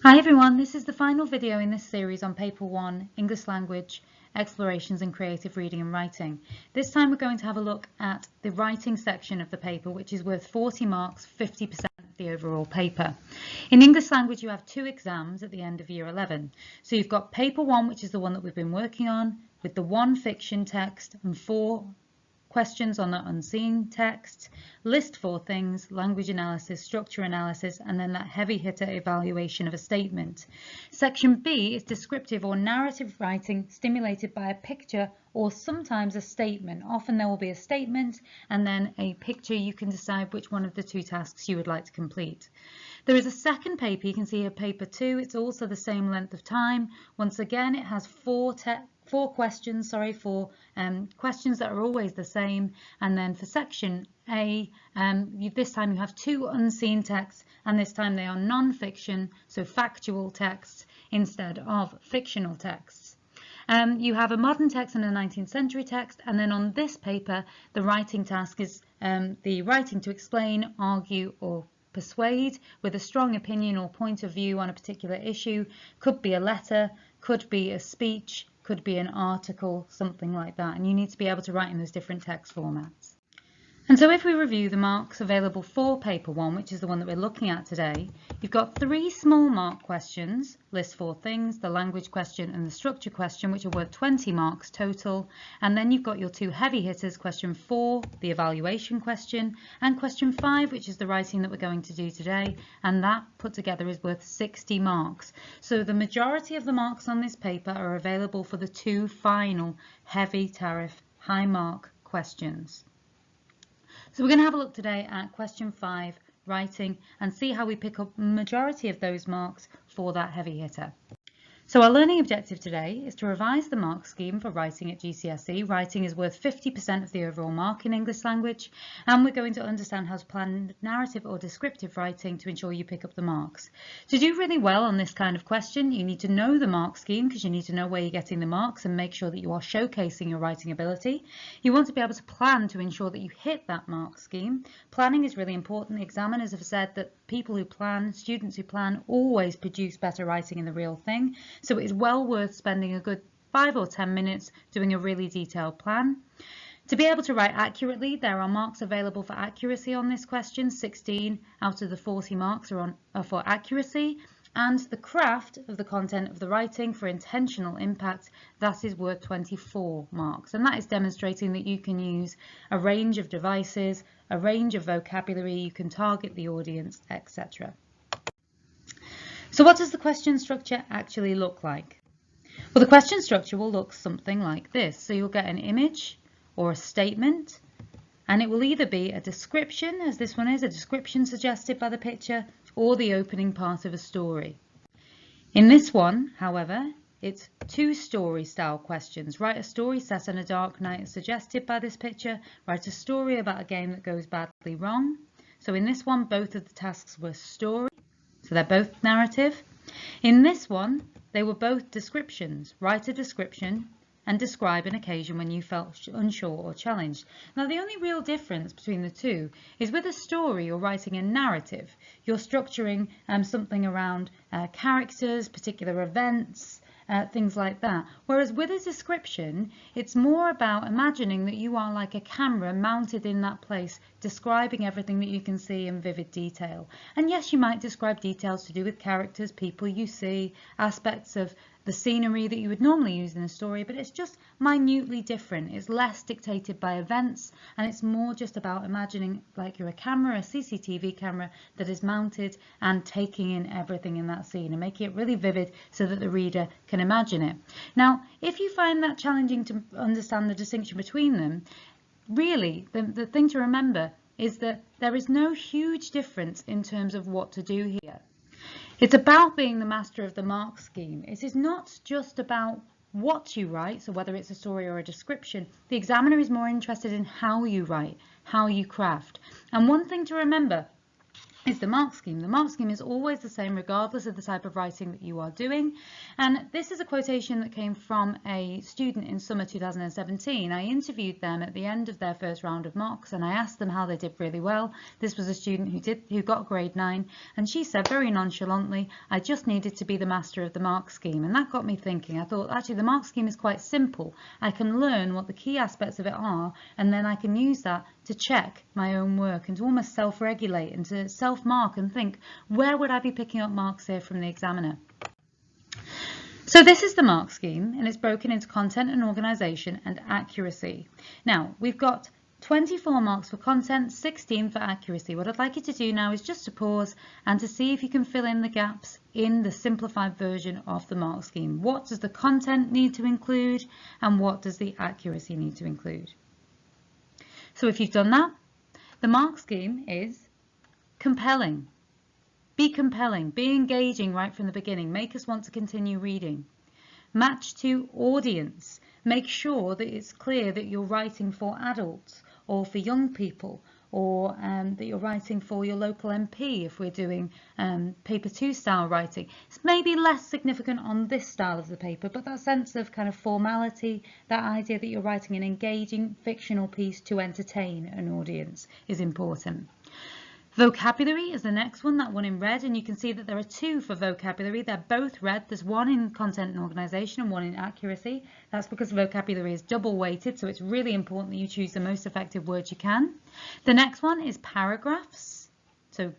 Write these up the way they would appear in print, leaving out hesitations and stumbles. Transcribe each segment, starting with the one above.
Hi everyone, this is the final video in this series on Paper 1, English Language, Explorations in Creative Reading and Writing. This time we're going to have a look at the writing section of the paper, which is worth 40 marks, 50% of the overall paper. In English Language you have two exams at the end of Year 11. So you've got Paper 1, which is the one that we've been working on, with the one fiction text and 4 questions on that unseen text, list 4 things, language analysis, structure analysis, and then that heavy hitter evaluation of a statement. Section B is descriptive or narrative writing stimulated by a picture or sometimes a statement. Often there will be a statement and then a picture. You can decide which one of the two tasks you would like to complete. There is a second paper, you can see here paper 2, it's also the same length of time. Once again, it has four questions that are always the same, and then for section A, this time you have 2 unseen texts, and this time they are non-fiction, so factual texts instead of fictional texts. You have a modern text and a 19th century text, and then on this paper the writing task is the writing to explain, argue or persuade with a strong opinion or point of view on a particular issue. Could be a letter, could be a speech, could be an article, something like that, and you need to be able to write in those different text formats. And so if we review the marks available for paper 1, which is the one that we're looking at today, you've got 3 small mark questions, list 4 things, the language question and the structure question, which are worth 20 marks total, and then you've got your 2 heavy hitters, question 4, the evaluation question, and question 5, which is the writing that we're going to do today, and that put together is worth 60 marks. So the majority of the marks on this paper are available for the 2 final heavy tariff high mark questions. So we're going to have a look today at question 5, writing, and see how we pick up the majority of those marks for that heavy hitter. So our learning objective today is to revise the mark scheme for writing at GCSE. Writing is worth 50% of the overall mark in English language, and we're going to understand how to plan narrative or descriptive writing to ensure you pick up the marks. To do really well on this kind of question, you need to know the mark scheme because you need to know where you're getting the marks and make sure that you are showcasing your writing ability. You want to be able to plan to ensure that you hit that mark scheme. Planning is really important. The examiners have said that people who plan, students who plan, always produce better writing in the real thing. So it is well worth spending a good 5 or 10 minutes doing a really detailed plan. To be able to write accurately, there are marks available for accuracy on this question. 16 out of the 40 marks are for accuracy. And the craft of the content of the writing for intentional impact, that is worth 24 marks. And that is demonstrating that you can use a range of devices, a range of vocabulary, you can target the audience, etc. So what does the question structure actually look like? Well, the question structure will look something like this. So you'll get an image or a statement, and it will either be a description, as this one is, a description suggested by the picture, or the opening part of a story. In this one, however, it's 2 story style questions. Write a story set on a dark night as suggested by this picture. Write a story about a game that goes badly wrong. So in this one, both of the tasks were story, so they're both narrative. In this one, they were both descriptions. Write a description and describe an occasion when you felt unsure or challenged. Now, the only real difference between the two is with a story or writing a narrative, you're structuring something around characters, particular events, things like that. Whereas with a description, it's more about imagining that you are like a camera mounted in that place, describing everything that you can see in vivid detail. And yes, you might describe details to do with characters, people you see, aspects of the scenery that you would normally use in a story, but it's just minutely different. It's less dictated by events, and it's more just about imagining like you're a camera, a CCTV camera that is mounted and taking in everything in that scene and making it really vivid so that the reader can imagine it. Now, if you find that challenging to understand the distinction between them, really the thing to remember is that there is no huge difference in terms of what to do here. It's about being the master of the mark scheme. It is not just about what you write, so whether it's a story or a description. The examiner is more interested in how you write, how you craft. And one thing to remember is the mark scheme. The mark scheme is always the same regardless of the type of writing that you are doing. And this is a quotation that came from a student in summer 2017. I interviewed them at the end of their first round of mocks and I asked them how they did really well. This was a student who got grade 9, and she said very nonchalantly, "I just needed to be the master of the mark scheme." And that got me thinking. I thought actually the mark scheme is quite simple. I can learn what the key aspects of it are, and then I can use that to check my own work and to almost self-regulate and to self-mark and think, where would I be picking up marks here from the examiner? So this is the mark scheme, and it's broken into content and organisation and accuracy. Now, we've got 24 marks for content, 16 for accuracy. What I'd like you to do now is just to pause and to see if you can fill in the gaps in the simplified version of the mark scheme. What does the content need to include, and what does the accuracy need to include? So if you've done that, the mark scheme is compelling. Be compelling, be engaging right from the beginning, make us want to continue reading. Match to audience, make sure that it's clear that you're writing for adults or for young people, or that you're writing for your local MP if we're doing paper 2 style writing. It's maybe less significant on this style of the paper, but that sense of kind of formality, that idea that you're writing an engaging fictional piece to entertain an audience is important. Vocabulary is the next one, that one in red, and you can see that there are 2 for vocabulary. They're both red. There's one in content and organisation and one in accuracy. That's because vocabulary is double weighted, so it's really important that you choose the most effective words you can. The next one is paragraphs, so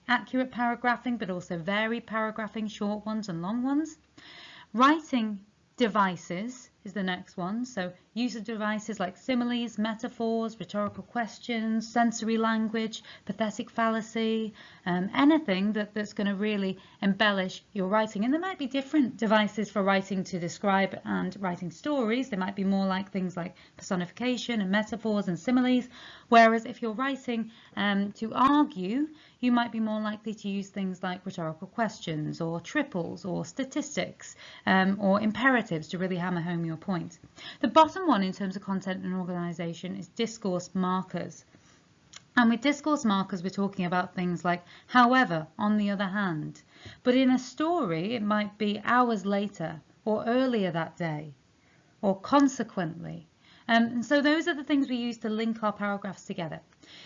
accurate paragraphing but also varied paragraphing, short ones and long ones. Writing devices is the next one, so use of devices like similes, metaphors, rhetorical questions, sensory language, pathetic fallacy, anything that's going to really embellish your writing. And there might be different devices for writing to describe and writing stories. They might be more like things like personification and metaphors and similes, whereas if you're writing to argue, you might be more likely to use things like rhetorical questions or triples or statistics or imperatives to really hammer home your point. The bottom one in terms of content and organisation is discourse markers. And with discourse markers, we're talking about things like however, on the other hand. But in a story, it might be hours later or earlier that day or consequently. And so those are the things we use to link our paragraphs together.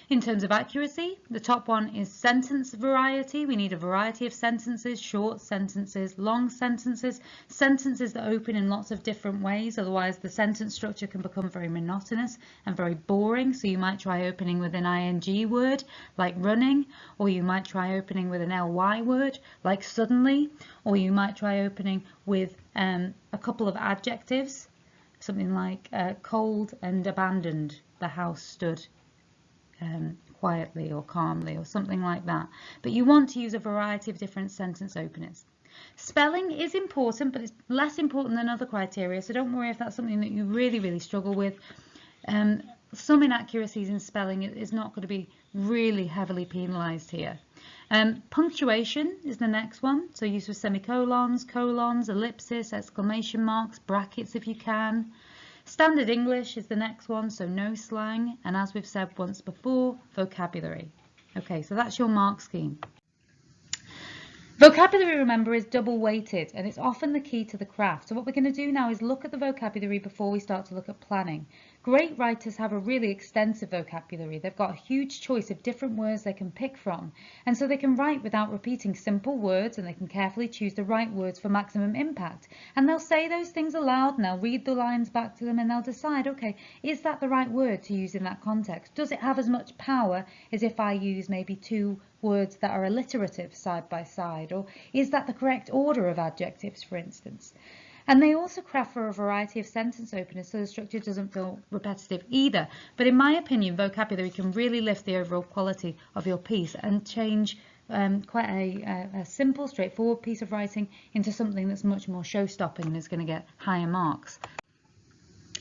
In terms of accuracy, the top one is sentence variety. We need a variety of sentences, short sentences, long sentences, sentences that open in lots of different ways. Otherwise, the sentence structure can become very monotonous and very boring. So you might try opening with an ing word like running, or you might try opening with an ly word like suddenly, or you might try opening with a couple of adjectives, something like cold and abandoned. The house stood quietly or calmly or something like that. But you want to use a variety of different sentence openers. Spelling is important, but it's less important than other criteria, so don't worry if that's something that you really struggle with. Some inaccuracies in spelling is not going to be really heavily penalised here. Punctuation is the next one, so use of semicolons, colons, ellipsis, exclamation marks, brackets if you can. Standard English is the next one, so no slang, and as we've said once before, vocabulary. Okay, so that's your mark scheme. Vocabulary, remember, is double weighted and it's often the key to the craft. So what we're going to do now is look at the vocabulary before we start to look at planning. Great writers have a really extensive vocabulary. They've got a huge choice of different words they can pick from. And so they can write without repeating simple words, and they can carefully choose the right words for maximum impact. And they'll say those things aloud and they'll read the lines back to them and they'll decide, okay, is that the right word to use in that context? Does it have as much power as if I use maybe 2 words that are alliterative side by side, or is that the correct order of adjectives, for instance? And they also craft for a variety of sentence openers so the structure doesn't feel repetitive either. But in my opinion, vocabulary can really lift the overall quality of your piece and change quite a simple, straightforward piece of writing into something that's much more show-stopping and is going to get higher marks.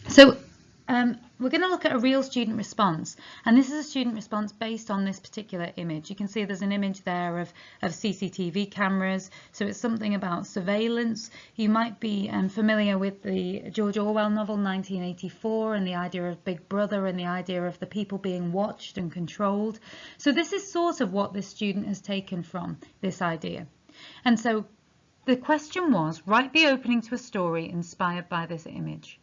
So We're going to look at a real student response, and this is a student response based on this particular image. You can see there's an image there of CCTV cameras, so it's something about surveillance. You might be familiar with the George Orwell novel 1984 and the idea of Big Brother and the idea of the people being watched and controlled. So this is sort of what this student has taken from this idea. And so the question was, write the opening to a story inspired by this image.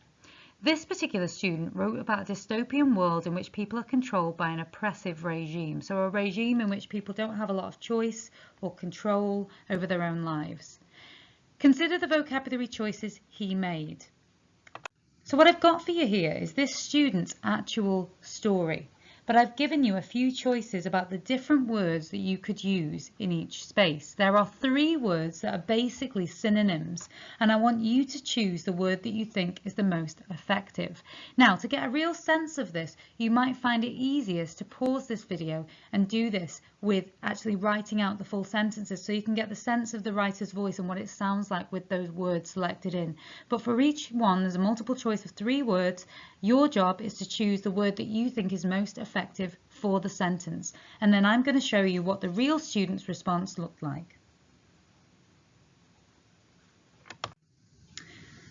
This particular student wrote about a dystopian world in which people are controlled by an oppressive regime, so a regime in which people don't have a lot of choice or control over their own lives. Consider the vocabulary choices he made. So what I've got for you here is this student's actual story, but I've given you a few choices about the different words that you could use in each space. There are 3 words that are basically synonyms, and I want you to choose the word that you think is the most effective. Now, to get a real sense of this, you might find it easiest to pause this video and do this with actually writing out the full sentences, so you can get the sense of the writer's voice and what it sounds like with those words selected in. But for each one, there's a multiple choice of 3 words. Your job is to choose the word that you think is most effective for the sentence. And then I'm going to show you what the real student's response looked like.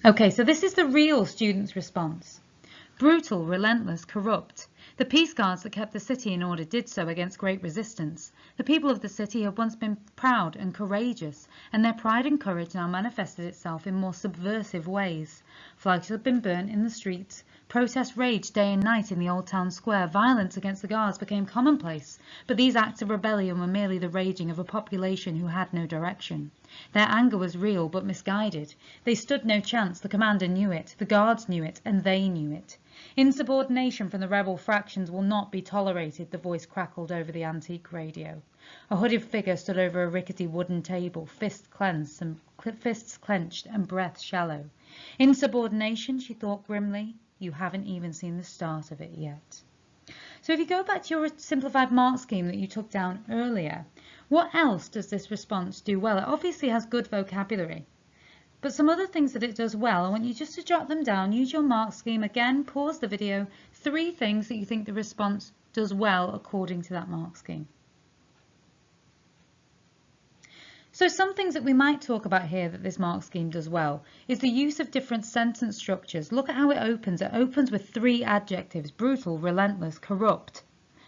Okay, so this is the real student's response. Brutal, relentless, corrupt. The peace guards that kept the city in order did so against great resistance. The people of the city had once been proud and courageous, and their pride and courage now manifested itself in more subversive ways. Flags had been burnt in the streets. Protests raged day and night in the old town square. Violence against the guards became commonplace, but these acts of rebellion were merely the raging of a population who had no direction. Their anger was real but misguided. They stood no chance. The commander knew it, the guards knew it, and they knew it. Insubordination from the rebel fractions will not be tolerated, the voice crackled over the antique radio. A hooded figure stood over a rickety wooden table, fists clenched and breath shallow. Insubordination, she thought grimly. You haven't even seen the start of it yet. So if you go back to your simplified mark scheme that you took down earlier, what else does this response do well? It obviously has good vocabulary, but some other things that it does well, I want you just to jot them down, use your mark scheme, again, pause the video, 3 things that you think the response does well according to that mark scheme. So some things that we might talk about here that this mark scheme does well is the use of different sentence structures. Look at how it opens. It opens with 3 adjectives: brutal, relentless, corrupt.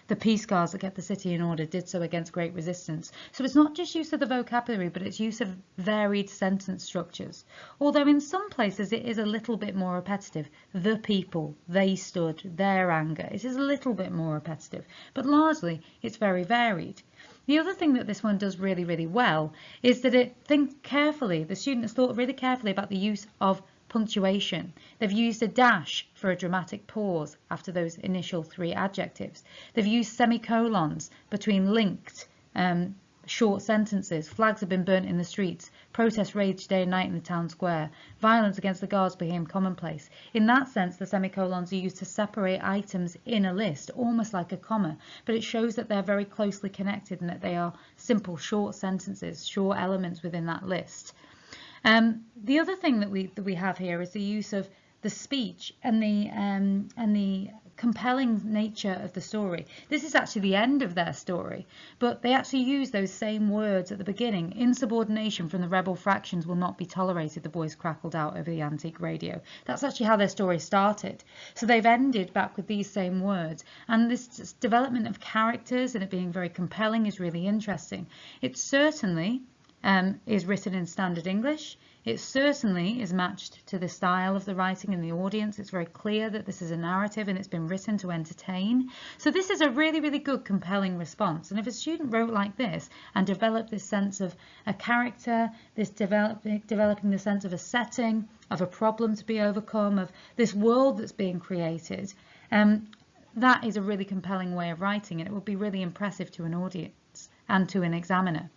The peace guards that kept the city in order did so against great resistance. So it's not just use of the vocabulary, but it's use of varied sentence structures. Although in some places it is a little bit more repetitive. The people, they stood, their anger. It is a little bit more repetitive, but largely it's very varied. The other thing that this one does really, really well is that it thinks carefully. The student has thought really carefully about the use of punctuation. They've used a dash for a dramatic pause after those initial 3 adjectives. They've used semicolons between linked short sentences. Flags have been burnt in the streets. Protests raged day and night in the town square. Violence against the guards became commonplace. In that sense, the semicolons are used to separate items in a list, almost like a comma, but it shows that they're very closely connected and that they are simple, short sentences, short elements within that list. The other thing that we have here is the use of the speech and the compelling nature of the story. This is actually the end of their story, but they actually use those same words at the beginning. Insubordination from the rebel fractions will not be tolerated, the voice crackled out over the antique radio. That's actually how their story started. So they've ended back with these same words, and this development of characters and it being very compelling is really interesting. It certainly is written in standard English. It certainly is matched to the style of the writing and the audience. It's very clear that this is a narrative and it's been written to entertain. So this is a really, really good, compelling response. And if a student wrote like this and developed this sense of a character, this developing the sense of a setting, of a problem to be overcome, of this world that's being created, that is a really compelling way of writing, and it will be really impressive to an audience and to an examiner.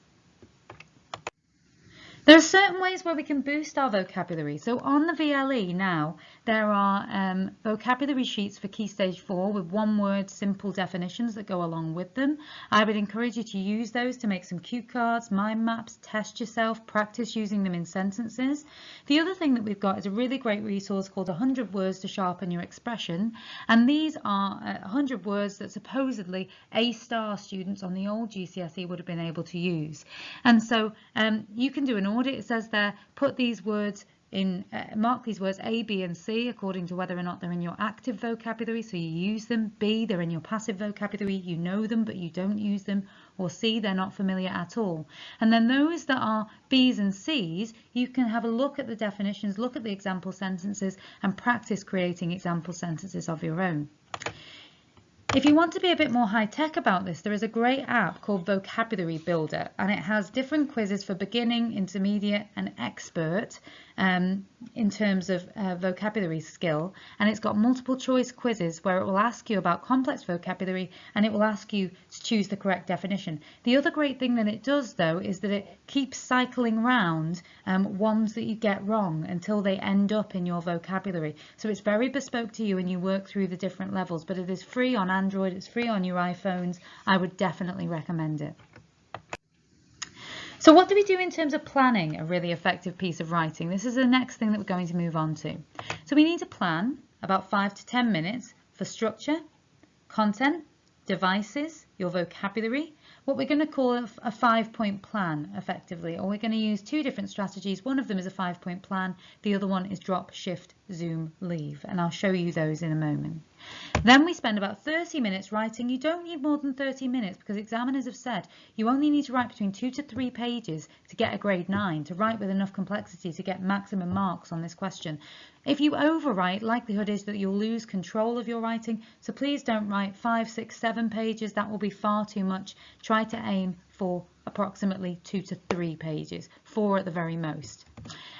There are certain ways where we can boost our vocabulary. So on the VLE now, there are vocabulary sheets for Key Stage 4 with one-word simple definitions that go along with them. I would encourage you to use those to make some cue cards, mind maps, test yourself, practice using them in sentences. The other thing that we've got is a really great resource called 100 Words to Sharpen Your Expression. And these are 100 words that supposedly A-star students on the old GCSE would have been able to use. And so you can do an audit. It says there, put these words in, mark these words A, B and C according to whether or not they're in your active vocabulary, so you use them. B, they're in your passive vocabulary, you know them but you don't use them. Or C, they're not familiar at all. And then those that are B's and C's, you can have a look at the definitions, look at the example sentences and practice creating example sentences of your own. If you want to be a bit more high-tech about this, there is a great app called Vocabulary Builder, and it has different quizzes for beginning, intermediate and expert in terms of vocabulary skill, and it's got multiple choice quizzes where it will ask you about complex vocabulary and it will ask you to choose the correct definition. The other great thing that it does though is that it keeps cycling round ones that you get wrong until they end up in your vocabulary. So it's very bespoke to you and you work through the different levels, but it is free on Android, it's free on your iPhones. I would definitely recommend it. So what do we do in terms of planning a really effective piece of writing? This is the next thing that we're going to move on to. So we need to plan about 5 to 10 minutes for structure, content, devices, your vocabulary, what we're going to call a 5-point plan effectively, or we're going to use two different strategies. One of them is a 5-point plan, the other one is drop, shift, zoom, leave, and I'll show you those in a moment. Then we spend about 30 minutes writing. You don't need more than 30 minutes because examiners have said you only need to write between 2 to 3 pages to get a grade 9, to write with enough complexity to get maximum marks on this question. If you overwrite, likelihood is that you'll lose control of your writing, so please don't write 5, 6, 7 pages. That will be far too much. Try to aim for approximately 2 to 3 pages, 4 at the very most.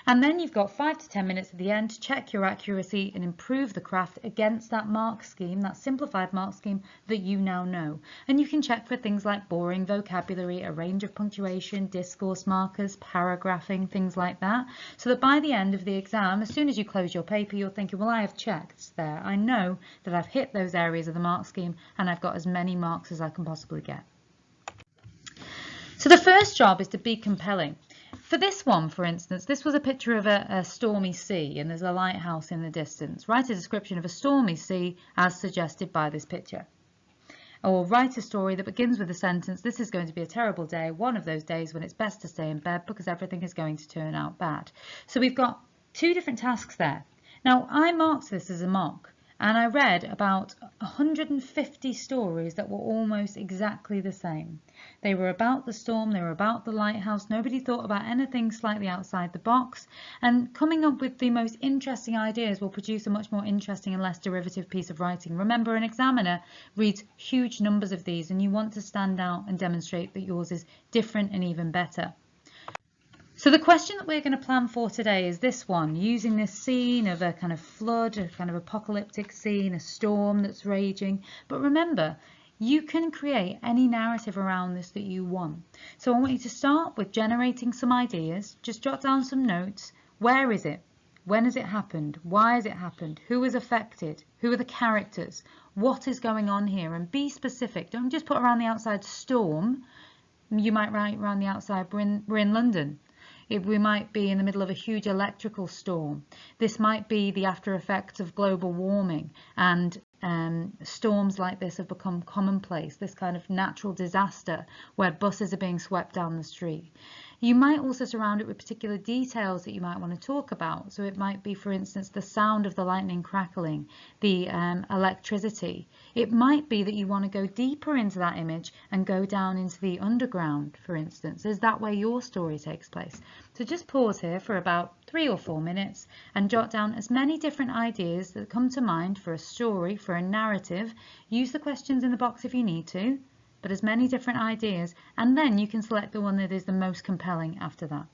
And then you've got 5 to 10 minutes at the end to check your accuracy and improve the craft against that mark scheme, that simplified mark scheme that you now know. And you can check for things like boring vocabulary, a range of punctuation, discourse markers, paragraphing, things like that, so that by the end of the exam, as soon as you close your paper, you're thinking, well, I have checked there. I know that I've hit those areas of the mark scheme and I've got as many marks as I can possibly get. So the first job is to be compelling. For this one, for instance, this was a picture of a stormy sea and there's a lighthouse in the distance. Write a description of a stormy sea as suggested by this picture. Or write a story that begins with a sentence, this is going to be a terrible day, one of those days when it's best to stay in bed because everything is going to turn out bad. So we've got two different tasks there. Now I marked this as a mock. And I read about 150 stories that were almost exactly the same. They were about the storm, they were about the lighthouse, nobody thought about anything slightly outside the box, and coming up with the most interesting ideas will produce a much more interesting and less derivative piece of writing. Remember, an examiner reads huge numbers of these and you want to stand out and demonstrate that yours is different and even better. So the question that we're going to plan for today is this one, using this scene of a kind of flood, a kind of apocalyptic scene, a storm that's raging. But remember, you can create any narrative around this that you want. So I want you to start with generating some ideas. Just jot down some notes. Where is it? When has it happened? Why has it happened? Who is affected? Who are the characters? What is going on here? And be specific. Don't just put around the outside storm. You might write around the outside, we're in London. We might be in the middle of a huge electrical storm. This might be the after effects of global warming, and storms like this have become commonplace, this kind of natural disaster where buses are being swept down the street. You might also surround it with particular details that you might want to talk about. So it might be, for instance, the sound of the lightning crackling, the electricity. It might be that you want to go deeper into that image and go down into the underground, for instance. Is that where your story takes place? So just pause here for about 3 or 4 minutes and jot down as many different ideas that come to mind for a story, for a narrative. Use the questions in the box if you need to, but as many different ideas, and then you can select the one that is the most compelling after that.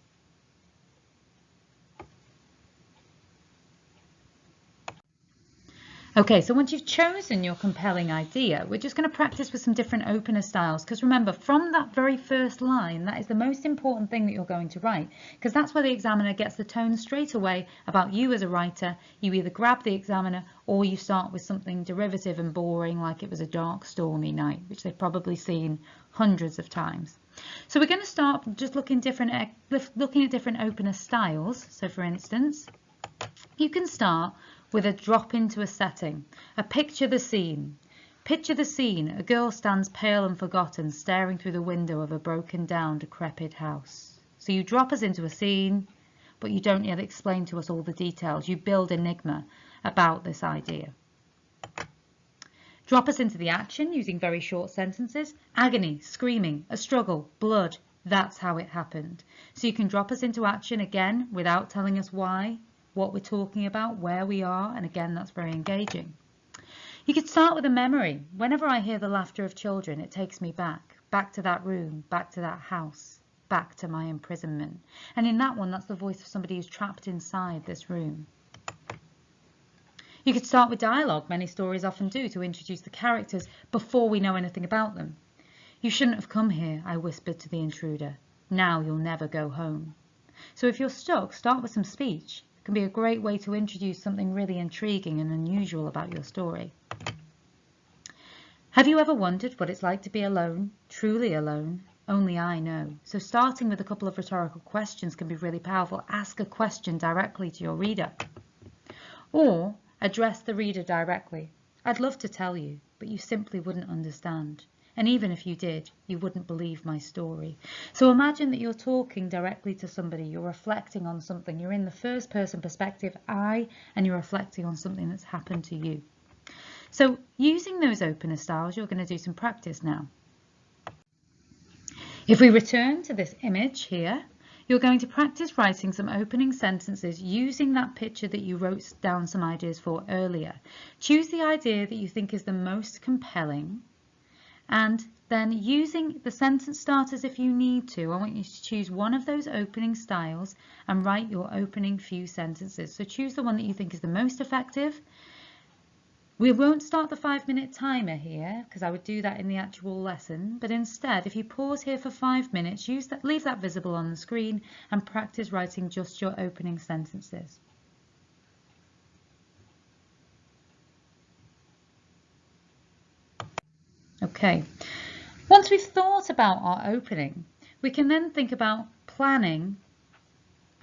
Okay, so once you've chosen your compelling idea, we're just going to practice with some different opener styles, because remember, from that very first line, that is the most important thing that you're going to write, because that's where the examiner gets the tone straight away about you as a writer. You either grab the examiner or you start with something derivative and boring, like it was a dark, stormy night, which they've probably seen hundreds of times. So we're going to start just looking at different opener styles. So for instance, you can start with a drop into a setting, a picture the scene. Picture the scene, a girl stands pale and forgotten, staring through the window of a broken down, decrepit house. So you drop us into a scene, but you don't yet explain to us all the details. You build enigma about this idea. Drop us into the action using very short sentences. Agony, screaming, a struggle, blood, that's how it happened. So you can drop us into action again without telling us why, what we're talking about, where we are, and again, that's very engaging. You could start with a memory. Whenever I hear the laughter of children, it takes me back to that room, back to that house, back to my imprisonment. And in that one, that's the voice of somebody who's trapped inside this room. You could start with dialogue. Many stories often do, to introduce the characters before we know anything about them. You shouldn't have come here, I whispered to the intruder. Now you'll never go home. So if you're stuck, start with some speech. Can be a great way to introduce something really intriguing and unusual about your story. Have you ever wondered what it's like to be alone, truly alone? Only I know. So starting with a couple of rhetorical questions can be really powerful. Ask a question directly to your reader. Or address the reader directly. I'd love to tell you, but you simply wouldn't understand. And even if you did, you wouldn't believe my story. So imagine that you're talking directly to somebody, you're reflecting on something, you're in the first person perspective, and you're reflecting on something that's happened to you. So using those opener styles, you're going to do some practice now. If we return to this image here, you're going to practice writing some opening sentences using that picture that you wrote down some ideas for earlier. Choose the idea that you think is the most compelling, and then using the sentence starters if you need to. I want you to choose one of those opening styles and write your opening few sentences. So choose the one that you think is the most effective. We won't start the 5-minute timer here, because I would do that in the actual lesson, but instead, if you pause here for 5 minutes, leave that visible on the screen and practice writing just your opening sentences. Okay, once we've thought about our opening, we can then think about planning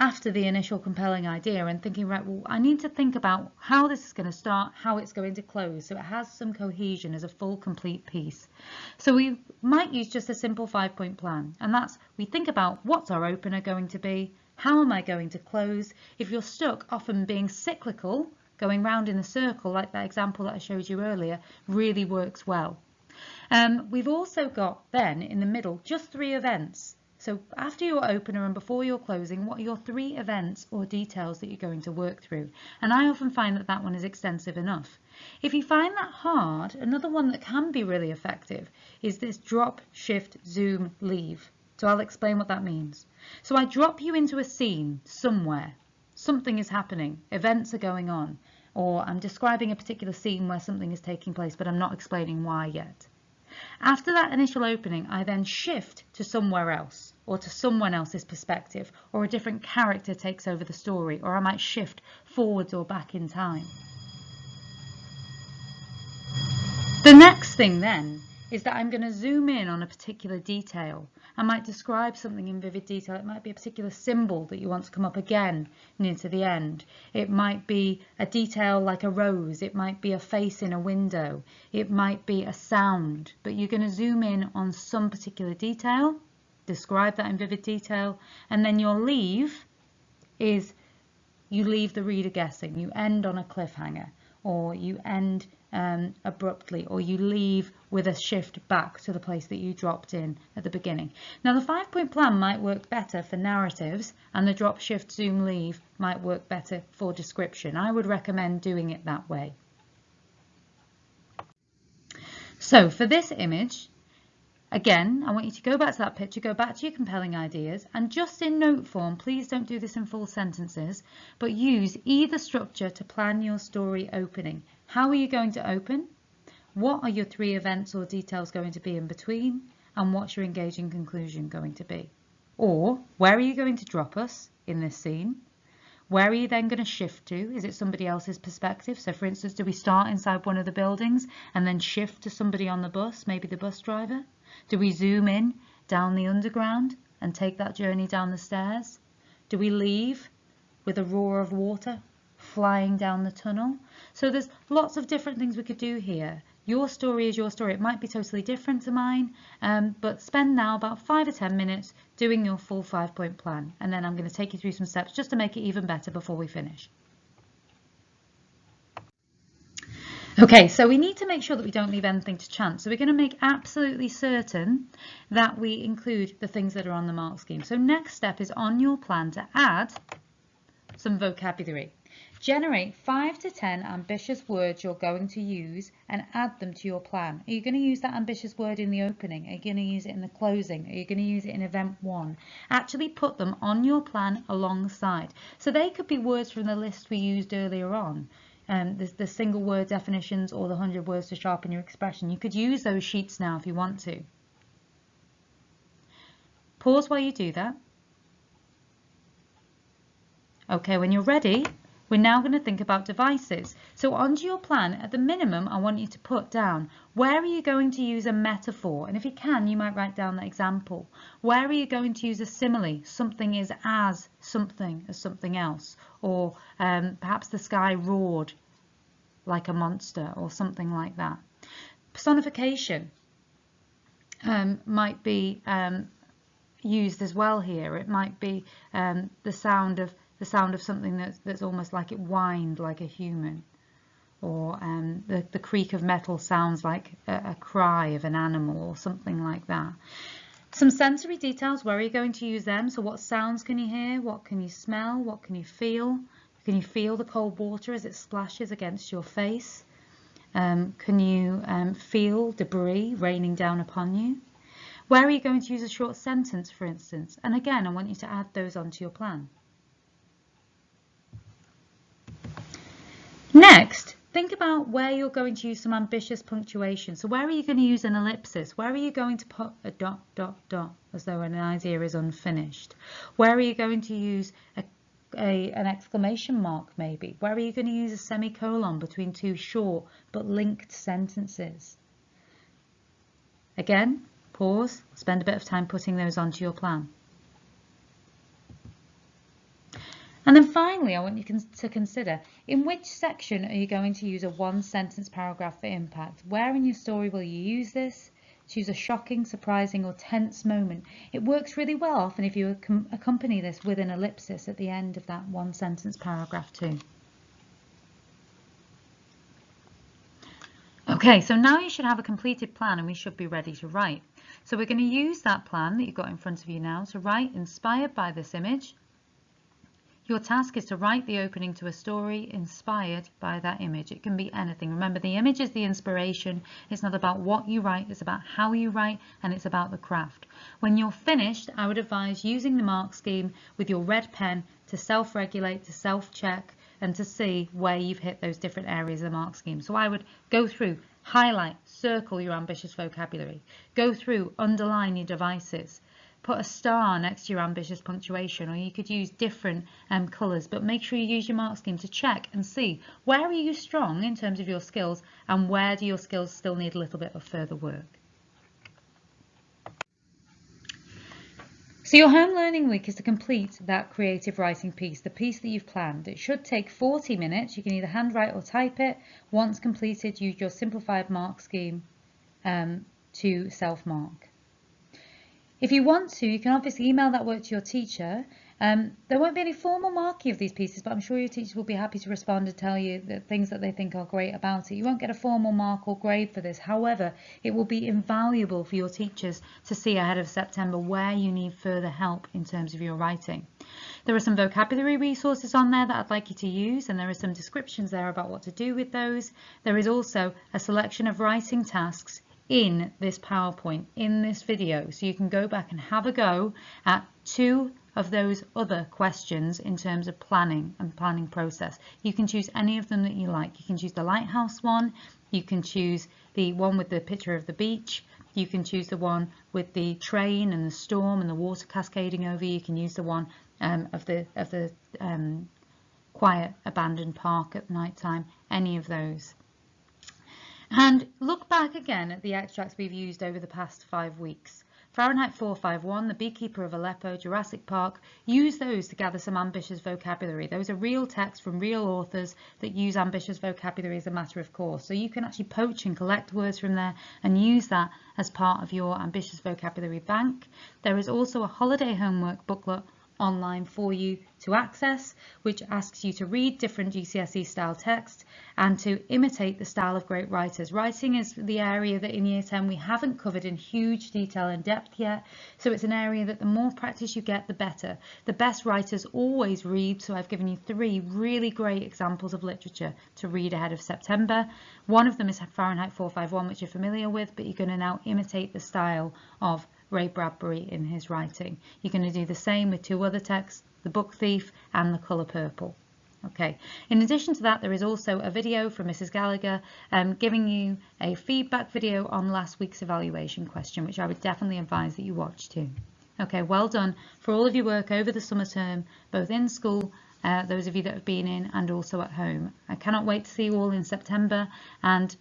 after the initial compelling idea and thinking, right, well, I need to think about how this is going to start, how it's going to close, so it has some cohesion as a full, complete piece. So we might use just a simple 5-point plan, and that's, we think about what's our opener going to be, how am I going to close. If you're stuck, often being cyclical, going round in a circle, like that example that I showed you earlier, really works well. We've also got then in the middle just 3 events. So after your opener and before your closing, what are your 3 events or details that you're going to work through? And I often find that that one is extensive enough. If you find that hard, another one that can be really effective is this drop, shift, zoom, leave. So I'll explain what that means. So I drop you into a scene somewhere. Something is happening, events are going on, or I'm describing a particular scene where something is taking place, but I'm not explaining why yet. After that initial opening, I then shift to somewhere else, or to someone else's perspective, or a different character takes over the story, or I might shift forwards or back in time. The next thing then is that I'm going to zoom in on a particular detail. I might describe something in vivid detail. It might be a particular symbol that you want to come up again near to the end. It might be a detail like a rose. It might be a face in a window. It might be a sound. But you're going to zoom in on some particular detail, describe that in vivid detail, and then your leave is you leave the reader guessing. You end on a cliffhanger, or you end abruptly, or you leave with a shift back to the place that you dropped in at the beginning. Now the 5-point plan might work better for narratives, and the drop, shift, zoom, leave might work better for description. I would recommend doing it that way. So for this image, Again, I want you to go back to that picture, go back to your compelling ideas, and just in note form, please don't do this in full sentences, but use either structure to plan your story opening. How are you going to open? What are your 3 events or details going to be in between? And what's your engaging conclusion going to be? Or, where are you going to drop us in this scene? Where are you then going to shift to? Is it somebody else's perspective? So for instance, do we start inside one of the buildings and then shift to somebody on the bus, maybe the bus driver? Do we zoom in down the underground and take that journey down the stairs? Do we leave with a roar of water flying down the tunnel? So there's lots of different things we could do here. Your story is your story. It might be totally different to mine, but spend now about 5 or 10 minutes doing your full 5-point plan. And then I'm going to take you through some steps just to make it even better before we finish. Okay, so we need to make sure that we don't leave anything to chance. So we're going to make absolutely certain that we include the things that are on the mark scheme. So next step is on your plan to add some vocabulary. Generate 5 to 10 ambitious words you're going to use and add them to your plan. Are you going to use that ambitious word in the opening? Are you going to use it in the closing? Are you going to use it in event 1? Actually put them on your plan alongside. So they could be words from the list we used earlier on. The single word definitions or the 100 words to sharpen your expression. You could use those sheets now if you want to. Pause while you do that. Okay, when you're ready, we're now going to think about devices. So onto your plan, at the minimum, I want you to put down, where are you going to use a metaphor? And if you can, you might write down that example. Where are you going to use a simile? Something is as something else. Or perhaps the sky roared like a monster or something like that. Personification might be used as well here. It might be the sound of something that's almost like it whined like a human, or the creak of metal sounds like a cry of an animal or something like that. Some sensory details, where are you going to use them? So what sounds can you hear? What can you smell? What can you feel? Can you feel the cold water as it splashes against your face? Can you feel debris raining down upon you? Where are you going to use a short sentence, for instance? And again, I want you to add those onto your plan. Next, think about where you're going to use some ambitious punctuation. So where are you going to use an ellipsis? Where are you going to put a ... as though an idea is unfinished? Where are you going to use an exclamation mark maybe? Where are you going to use a semicolon between 2 short but linked sentences? Again, pause, spend a bit of time putting those onto your plan. And then finally, I want you to consider, in which section are you going to use a 1-sentence paragraph for impact? Where in your story will you use this? Choose a shocking, surprising or tense moment. It works really well often if you accompany this with an ellipsis at the end of that 1-sentence paragraph too. Okay, so now you should have a completed plan and we should be ready to write. So we're going to use that plan that you've got in front of you now to write inspired by this image. Your task is to write the opening to a story inspired by that image. It can be anything. Remember, the image is the inspiration. It's not about what you write, it's about how you write, and it's about the craft. When you're finished, I would advise using the mark scheme with your red pen to self-regulate, to self-check, and to see where you've hit those different areas of the mark scheme. So I would go through, highlight, circle your ambitious vocabulary. Go through, underline your devices. Put a star next to your ambitious punctuation, or you could use different colours, but make sure you use your mark scheme to check and see where are you strong in terms of your skills and where do your skills still need a little bit of further work. So your home learning week is to complete that creative writing piece, the piece that you've planned. It should take 40 minutes. You can either handwrite or type it. Once completed, use your simplified mark scheme to self-mark. If you want to, you can obviously email that work to your teacher. There won't be any formal marking of these pieces, but I'm sure your teacher will be happy to respond and tell you the things that they think are great about it. You won't get a formal mark or grade for this. However, it will be invaluable for your teachers to see ahead of September where you need further help in terms of your writing. There are some vocabulary resources on there that I'd like you to use, and there are some descriptions there about what to do with those. There is also a selection of writing tasks in this PowerPoint, in this video, so you can go back and have a go at 2 of those other questions in terms of planning and planning process. You can choose any of them that you like. You can choose the lighthouse one, you can choose the one with the picture of the beach, you can choose the one with the train and the storm and the water cascading over. You can use the one of the quiet abandoned park at night time, any of those. And look back again at the extracts we've used over the past 5 weeks. Fahrenheit 451, The Beekeeper of Aleppo, Jurassic Park, use those to gather some ambitious vocabulary. Those are real texts from real authors that use ambitious vocabulary as a matter of course. So you can actually poach and collect words from there and use that as part of your ambitious vocabulary bank. There is also a holiday homework booklet online for you to access, which asks you to read different GCSE style text and to imitate the style of great writers. Writing is the area that in Year 10 we haven't covered in huge detail and depth yet, so it's an area that the more practice you get, the better. The best writers always read, so I've given you 3 really great examples of literature to read ahead of September. One of them is Fahrenheit 451, which you're familiar with, but you're going to now imitate the style of Ray Bradbury in his writing. You're going to do the same with 2 other texts, The Book Thief and The Colour Purple. Okay. In addition to that, there is also a video from Mrs. Gallagher giving you a feedback video on last week's evaluation question, which I would definitely advise that you watch too. Okay, well done for all of your work over the summer term, both in school, those of you that have been in, and also at home. I cannot wait to see you all in September, and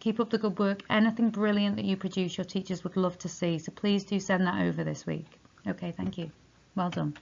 keep up the good work. Anything brilliant that you produce, your teachers would love to see. So please do send that over this week. Okay, thank you. Well done.